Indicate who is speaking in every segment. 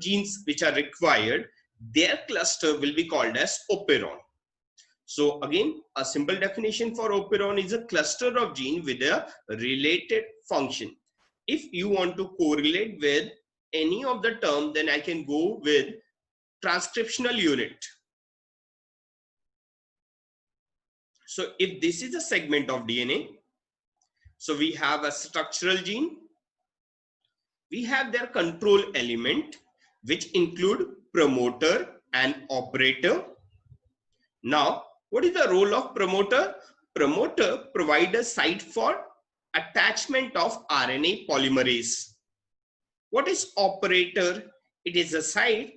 Speaker 1: genes which are required, their cluster will be called as operon. So again, a simple definition for operon is a cluster of gene with a related function. If you want to correlate with any of the term, then I can go with transcriptional unit. So if this is a segment of DNA, so we have a structural gene, we have their control element, which include promoter and operator. Now, what is the role of promoter? Promoter provides a site for attachment of RNA polymerase. What is operator? It is a site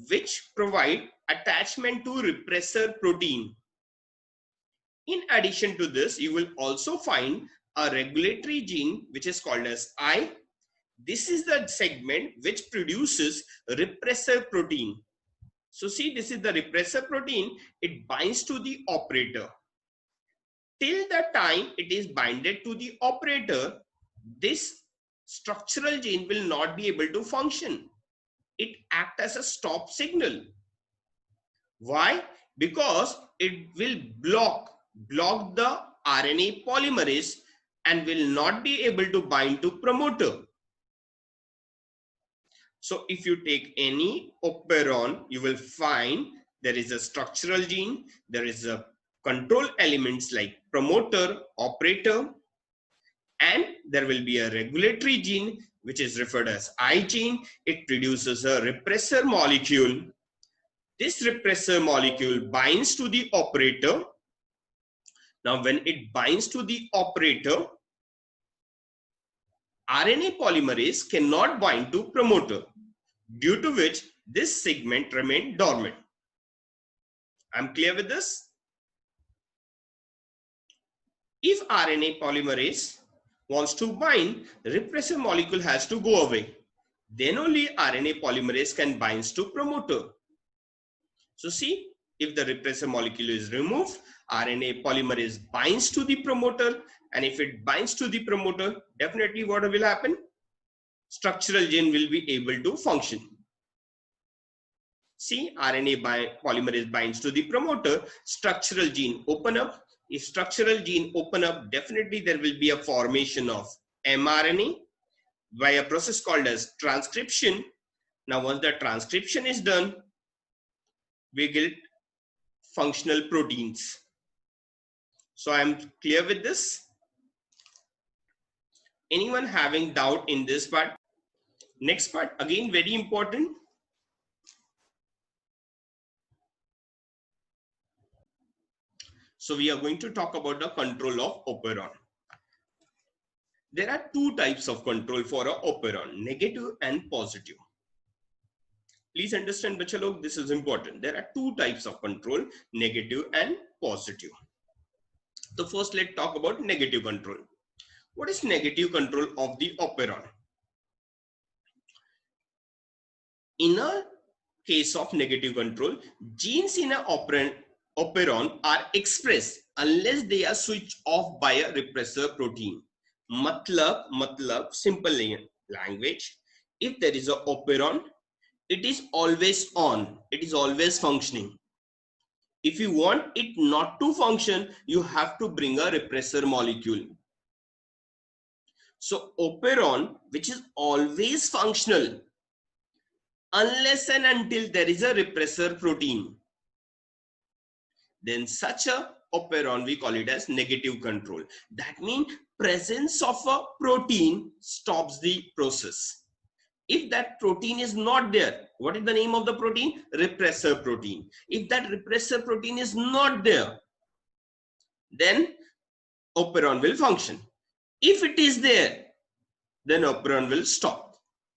Speaker 1: which provide attachment to repressor protein. In addition to this, you will also find a regulatory gene which is called as I. This is the segment which produces repressor protein. So see, this is the repressor protein. It binds to the operator. Till the time it is binded to the operator, this structural gene will not be able to function. It acts as a stop signal. Why? Because it will block the RNA polymerase and will not be able to bind to promoter. So if you take any operon, you will find there is a structural gene, there is a control elements like promoter, operator, and there will be a regulatory gene which is referred as I gene. It produces a repressor molecule. This repressor molecule binds to the operator. Now when it binds to the operator, RNA polymerase cannot bind to promoter, due to which this segment remained dormant. I'm clear with this? If RNA polymerase wants to bind, the repressor molecule has to go away. Then only RNA polymerase can bind to promoter. So see, if the repressor molecule is removed, RNA polymerase binds to the promoter, and if it binds to the promoter, definitely what will happen? Structural gene will be able to function. See, RNA polymerase binds to the promoter, structural gene open up. If structural gene open up, definitely there will be a formation of mRNA by a process called as transcription. Now, once the transcription is done, we get functional proteins. So I am clear with this. Anyone having doubt in this part? Next part, again, very important. So we are going to talk about the control of operon. There are two types of control for a operon, negative and positive. Please understand, bacha log, this is important. There are two types of control, negative and positive. So first, let's talk about negative control. What is negative control of the operon? In a case of negative control, genes in an operon are expressed unless they are switched off by a repressor protein. Matlab, simple language. If there is an operon, it is always on. It is always functioning. If you want it not to function, you have to bring a repressor molecule. So operon, which is always functional, unless and until there is a repressor protein, then such a operon, we call it as negative control. That means presence of a protein stops the process. If that protein is not there, what is the name of the protein? Repressor protein. If that repressor protein is not there, then operon will function. If it is there, then operon will stop.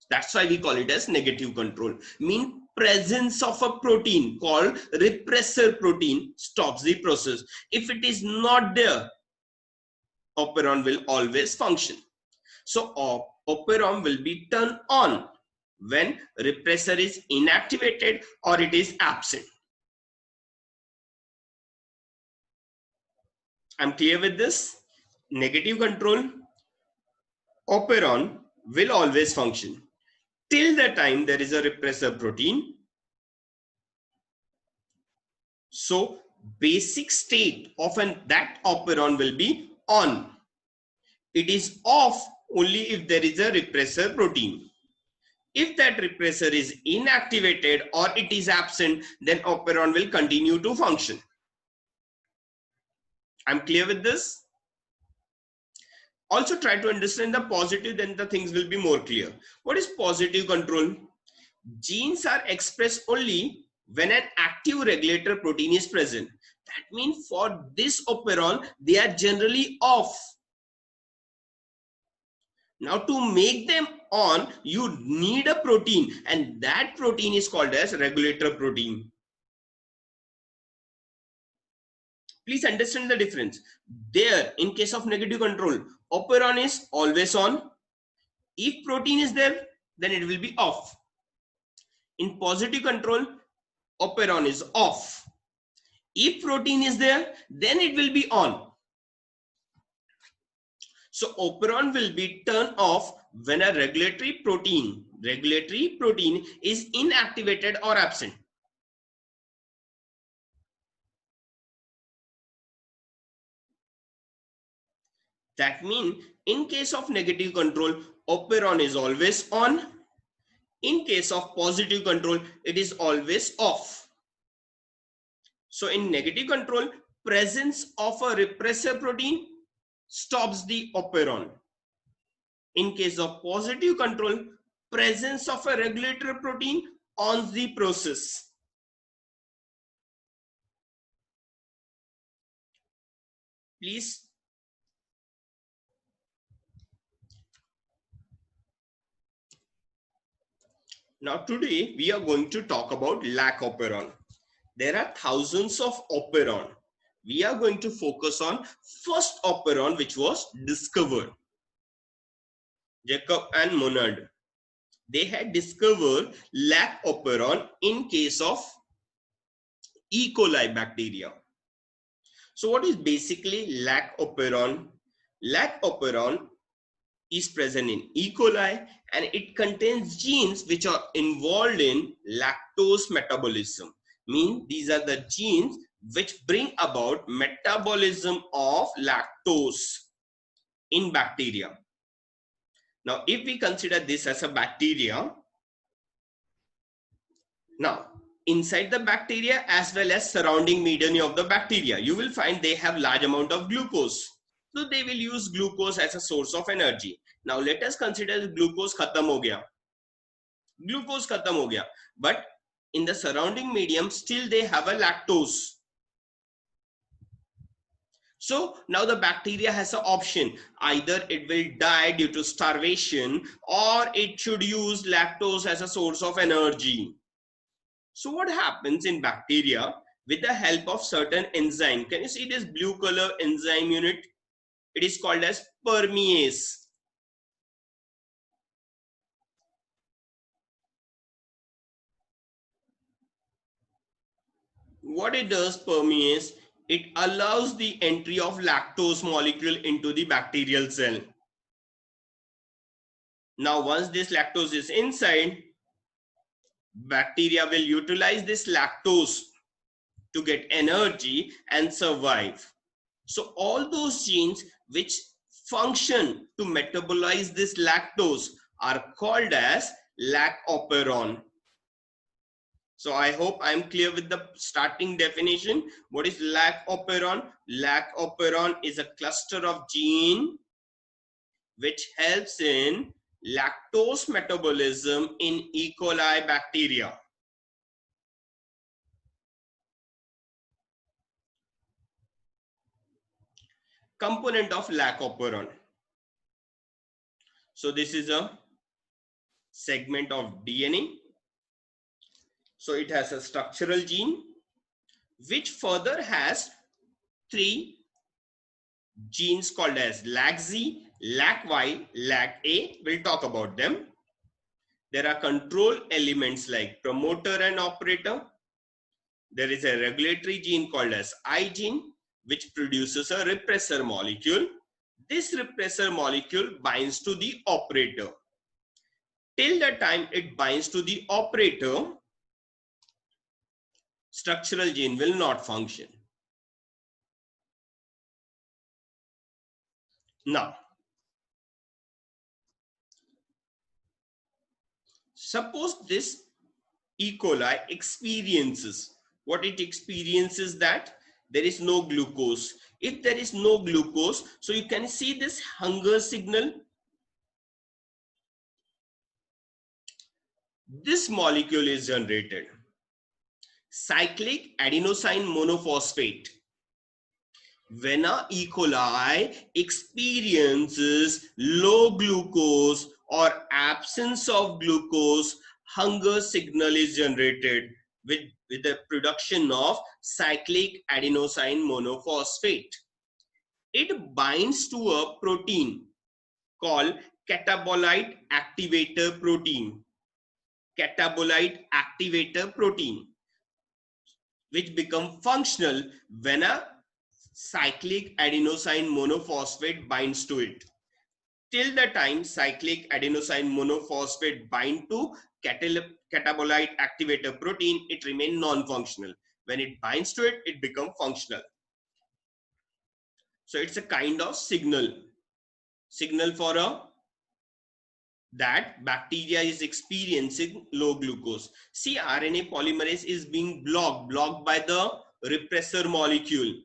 Speaker 1: That's why we call it as negative control. Mean presence of a protein called repressor protein stops the process. If it is not there, operon will always function. So operon will be turned on when repressor is inactivated or it is absent. I'm clear with this? Negative control, operon will always function till the time there is a repressor protein. So basic state of that operon will be on. It is off only if there is a repressor protein. If that repressor is inactivated or it is absent, then operon will continue to function. I'm clear with this? Also try to understand the positive, then the things will be more clear. What is positive control? Genes are expressed only when an active regulator protein is present. That means for this operon, they are generally off. Now to make them on, you need a protein, and that protein is called as regulator protein. Please understand the difference. There, in case of negative control, operon is always on. If protein is there, then it will be off. In positive control, operon is off. If protein is there, then it will be on. So operon will be turned off when a regulatory protein is inactivated or absent. That means in case of negative control, operon is always on. In case of positive control, it is always off. So in negative control, presence of a repressor protein stops the operon. In case of positive control, presence of a regulator protein on the process. Please. Now today we are going to talk about lac operon. There are thousands of operon. We are going to focus on first operon which was discovered. Jacob and Monod. They had discovered lac operon in case of E. coli bacteria. So what is basically lac operon? Lac operon is present in E. coli and it contains genes which are involved in lactose metabolism. Means these are the genes which bring about metabolism of lactose in bacteria. Now, if we consider this as a bacteria, now inside the bacteria as well as surrounding medium of the bacteria, you will find they have large amount of glucose. So they will use glucose as a source of energy. Now let us consider glucose khatam ho gaya. Glucose khatam ho gaya. But in the surrounding medium, still they have a lactose. So now the bacteria has an option. Either it will die due to starvation or it should use lactose as a source of energy. So what happens in bacteria with the help of certain enzyme? Can you see this blue color enzyme unit? It is called as permease. What it does, permease, it allows the entry of lactose molecule into the bacterial cell. Now, once this lactose is inside, bacteria will utilize this lactose to get energy and survive. So all those genes which function to metabolize this lactose are called as lac operon. So I hope I'm clear with the starting definition. What is lac operon? Lac operon is a cluster of gene which helps in lactose metabolism in E. coli bacteria. Component of lac operon. So this is a segment of DNA. So it has a structural gene which further has 3 genes called as LAC-Z, LAC-Y, LAC-A. We'll talk about them. There are control elements like promoter and operator. There is a regulatory gene called as I gene which produces a repressor molecule. This repressor molecule binds to the operator. Till the time it binds to the operator, structural gene will not function. Now, suppose this E. coli experiences, what it experiences, that there is no glucose. If there is no glucose, so you can see this hunger signal. This molecule is generated, cyclic adenosine monophosphate. When a E. coli experiences low glucose or absence of glucose, hunger signal is generated with the production of cyclic adenosine monophosphate. It binds to a protein called catabolite activator protein. Catabolite activator protein, which become functional when a cyclic adenosine monophosphate binds to it. Till the time cyclic adenosine monophosphate bind to catabolite activator protein, it remains non-functional. When it binds to it, it becomes functional. So it's a kind of signal for a that bacteria is experiencing low glucose. See, RNA polymerase is being blocked by the repressor molecule.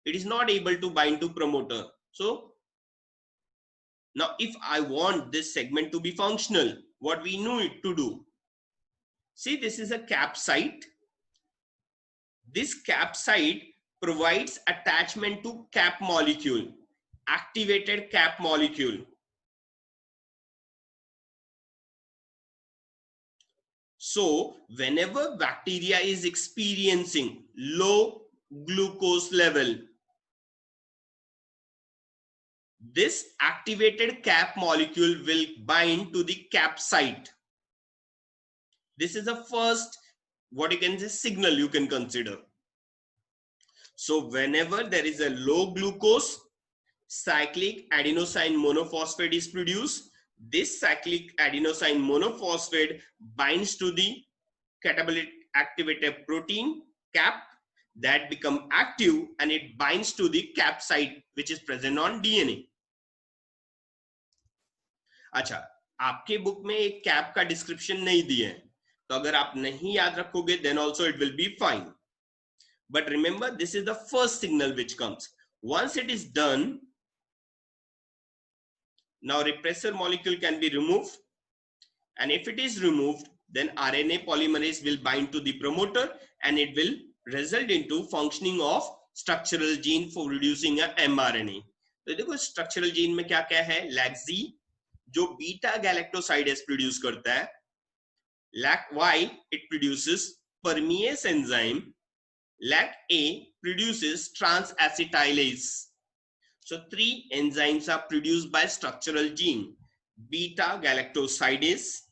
Speaker 1: It is not able to bind to promoter. So now if I want this segment to be functional, what we need to do? See, this is a cap site. This cap site provides attachment to cap molecule, activated cap molecule. So whenever bacteria is experiencing low glucose level, this activated cap molecule will bind to the cap site. This is the first, what you can say, signal you can consider. So whenever there is a low glucose, cyclic adenosine monophosphate is produced. This cyclic adenosine monophosphate binds to the catabolite activator protein cap, that become active, and it binds to the cap site which is present on DNA. अच्छा, आपके book में एक cap का description नहीं दिया है, तो अगर आप नहीं याद रखोगे then also it will be fine. But remember, this is the first signal which comes. Once it is done, now repressor molecule can be removed, and if it is removed, then RNA polymerase will bind to the promoter and it will result into functioning of structural gene for producing a mRNA. तो देखो structural gene में क्या क्या है, लैक्जी जो beta galactosidase produce करता है, LAC-Y it produces permease enzyme, LAC-A produces transacetylase. So three enzymes are produced by structural gene: beta galactosidase,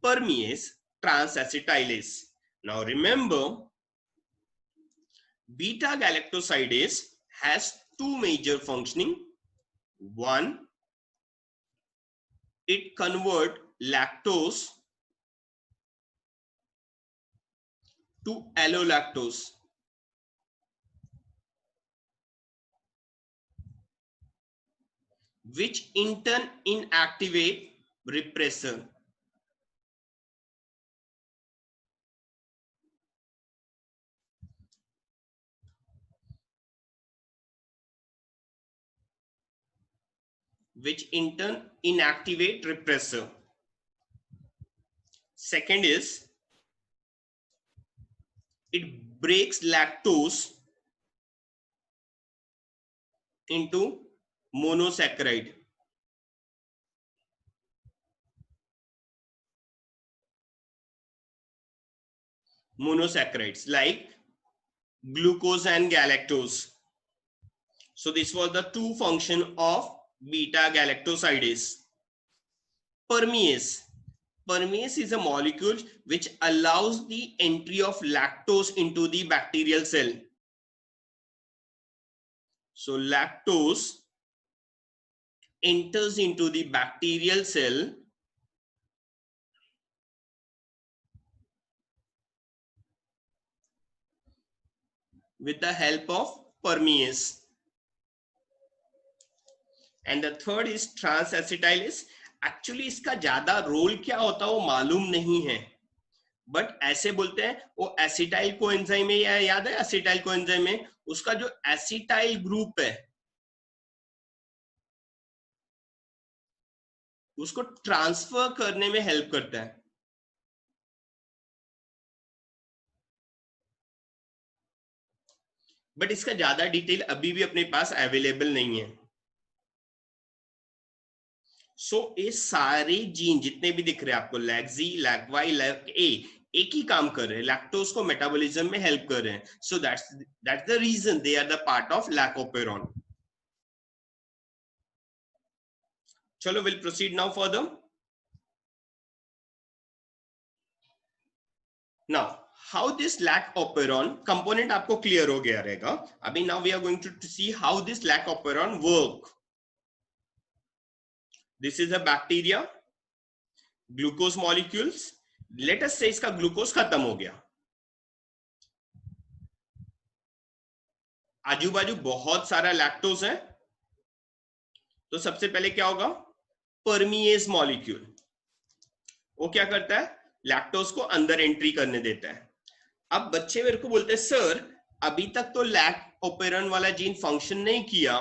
Speaker 1: permease, transacetylase. Now remember, beta galactosidase has two major functioning. One, it convert lactose to allolactose. Which in turn inactivate repressor. Which in turn inactivate repressor. Second is, it breaks lactose into monosaccharide. Monosaccharides like glucose and galactose. So this was the two function of beta galactosidase. Permease. Permease is a molecule which allows the entry of lactose into the bacterial cell. So lactose enters into the bacterial cell with the help of permease. And the third is trans-acetylase. Actually इसका ज्यादा role क्या होता है वो मालूम नहीं है, but ऐसे बोलते हैं वो एसिटाइल कोएंजाइम में, याद है एसिटाइल कोएंजाइम में उसका जो एसिटाइल ग्रुप है उसको ट्रांसफर करने में हेल्प करता है. बट इसका ज्यादा डिटेल अभी भी अपने पास अवेलेबल नहीं है. सो ये सारे जीन जितने भी दिख रहे हैं आपको, लैक्जी, लैक्वाई, लैक ए, एक ही काम कर रहे हैं, लैक्टोज को मेटाबॉलिज्म में हेल्प कर रहे हैं. So that's the reason they are the part of lac operon. चलो will proceed now further. Now how this lac operon component आपको क्लियर हो गया रहेगा. अभी now we are going to see how this lac operon work. This is a bacteria, glucose molecules. Let us say इसका glucose खत्म हो गया, आजू बाजू बहुत सारा लैक्टोज है, तो सबसे पहले क्या होगा, परमिएज मॉलिक्यूल वो क्या करता है, लैक्टोज को अंदर एंट्री करने देता है. अब बच्चे मेरे को बोलते हैं सर अभी तक तो लैकोपेरॉन वाला जीन फंक्शन नहीं किया,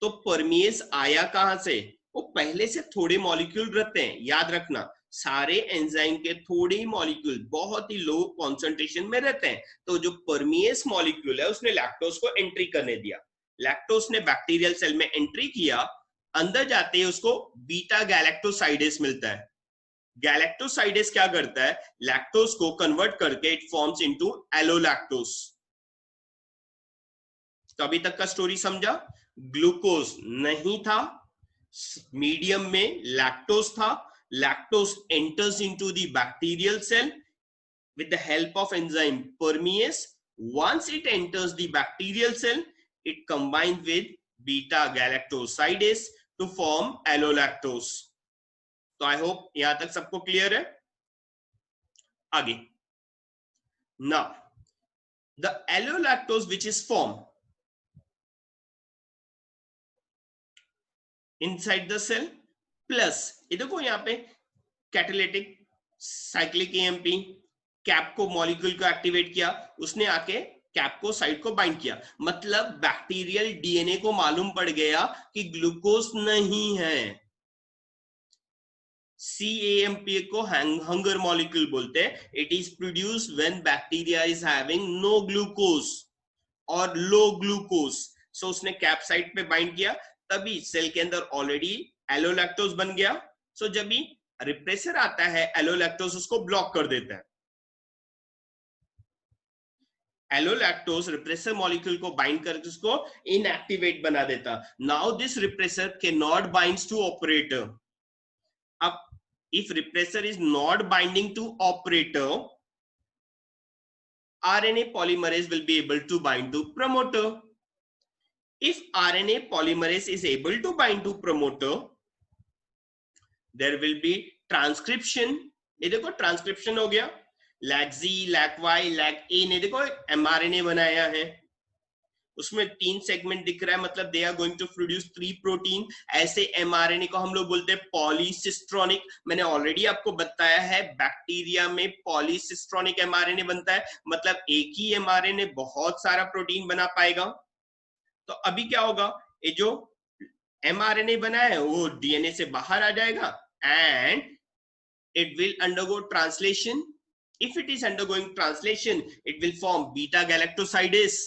Speaker 1: तो परमिएज आया कहां से. वो पहले से थोड़े मॉलिक्यूल रहते हैं, याद रखना सारे एंजाइम के थोड़े मॉलिक्यूल बहुत ही लो कॉन्सेंट्रेशन में रहते हैं. तो जो परमिएज मॉलिक्यूल है उसने लैक्टोज को एंट्री करने दिया, लैक्टोज ने बैक्टीरियल सेल में एंट्री किया, अंदर जाते ही उसको बीटा गैलेक्टोसाइडेस मिलता है. गैलेक्टोसाइडेस क्या करता है, लैक्टोज को कन्वर्ट करके इट फॉर्म्स इनटू एलोलैक्टोज. तो अभी तक का स्टोरी समझा, ग्लूकोज नहीं था, मीडियम में लैक्टोज था, lactose enters into the bacterial cell with the help of enzyme permease. Once it enters the bacterial cell, it combines with beta galactosidase to form allolactose. तो आई होप यहां तक सबको clear है. आगे, now the allolactose which is formed inside the cell plus ये देखो यहाँ पे कैटालिटिक साइक्लिक एएमपी कैप को मॉलिक्यूल को एक्टिवेट किया, उसने आके कैप को साइड को बाइंड किया, मतलब बैक्टीरियल डीएनए को मालूम पड़ गया कि ग्लूकोज नहीं है. CAMP को हंगर मॉलिक्यूल बोलते हैं. It is produced when bacteria is having no glucose और लो ग्लूकोज. सो उसने कैप साइड पे बाइंड किया, तभी सेल के अंदर ऑलरेडी एलोलैक्टोज बन गया. सो जब भी रिप्रेसर आता है एलोलैक्टोज उसको ब्लॉक कर देता है. एलोलैक्टोज रिप्रेसर मॉलिक्यूल को बाइंड करके उसको इनएक्टिवेट बना देता. Now this repressor can not binds to operator. अब if repressor is not binding to operator, RNA polymerase will be able to bind to promoter. If RNA polymerase is able to bind to promoter, there will be transcription. ये देखो transcription हो गया, लैक्जी, लैक्वाई, lack ए ने देखो mRNA बनाया है, उसमें 3 segment दिख रहा है, मतलब they are going to produce 3 protein. ऐसे एमआरएनए को हम लोग बोलते हैं पॉलीसिस्ट्रॉनिक. मैंने ऑलरेडी आपको बताया है बैक्टीरिया में पॉलीसिस्ट्रॉनिक एमआरएनए बनता है, मतलब एक ही एमआरएनए बहुत सारा प्रोटीन बना पाएगा. तो अभी क्या होगा, ये जो एमआरएनए बना है वो डीएनए से बाहर आ जाएगा and it will undergo translation. If it is undergoing translation it will form beta galactosidase,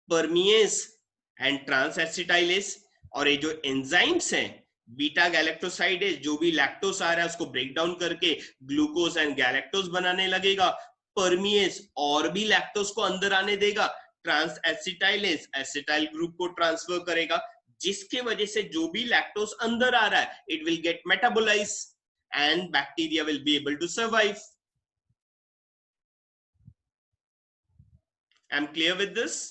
Speaker 1: परमिएज and transacetylase. और ये जो एंजाइम्स हैं बीटा गैलेक्टोसाइडेज, जो भी लैक्टोज आ रहा है उसको ब्रेक डाउन करके ग्लूकोज एंड गैलेक्टोज बनाने लगेगा. परमिएज और भी लैक्टोज को अंदर आने देगा. ट्रांसएसिटाइलेज एसिटाइल ग्रुप को ट्रांसफर करेगा, जिसके वजह से जो भी लैक्टोज अंदर आ रहा है it will get metabolise and bacteria will be able to survive. I am clear with this.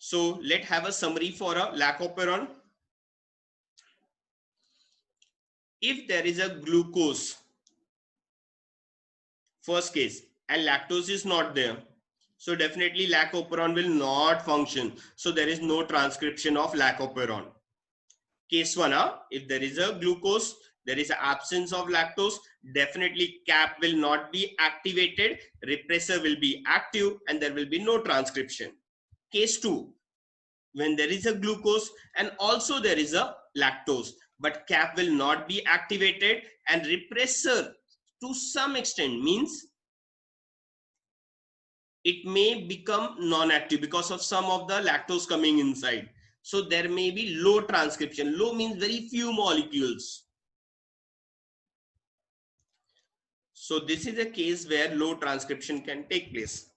Speaker 1: So let's have a summary for a lactoperon. If there is a glucose first case, and lactose is not there. So definitely lac operon will not function. So there is no transcription of lac operon. Case 1, if there is a glucose, there is an absence of lactose, definitely cap will not be activated, repressor will be active, and there will be no transcription. Case 2, when there is a glucose and also there is a lactose, but cap will not be activated, and repressor to some extent means it may become non-active because of some of the lactose coming inside. So there may be low transcription. Low means very few molecules. So this is a case where low transcription can take place.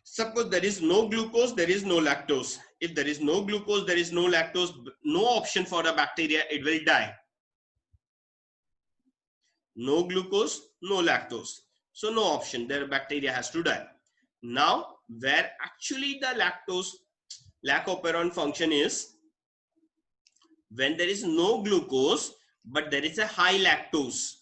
Speaker 1: Suppose there is no glucose, there is no lactose. If there is no glucose, there is no lactose, no option for the bacteria, it will die. No glucose, no lactose. So no option, their bacteria has to die. Now, where actually the lac operon function is when there is no glucose, but there is a high lactose.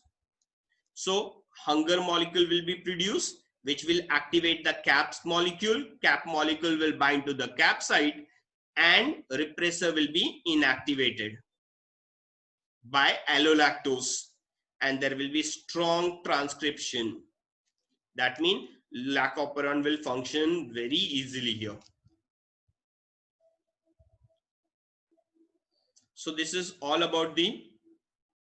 Speaker 1: So hunger molecule will be produced, which will activate the CAPS molecule. CAP molecule will bind to the CAP site, and repressor will be inactivated by allolactose, and there will be strong transcription. That means lac operon will function very easily here. So this is all about the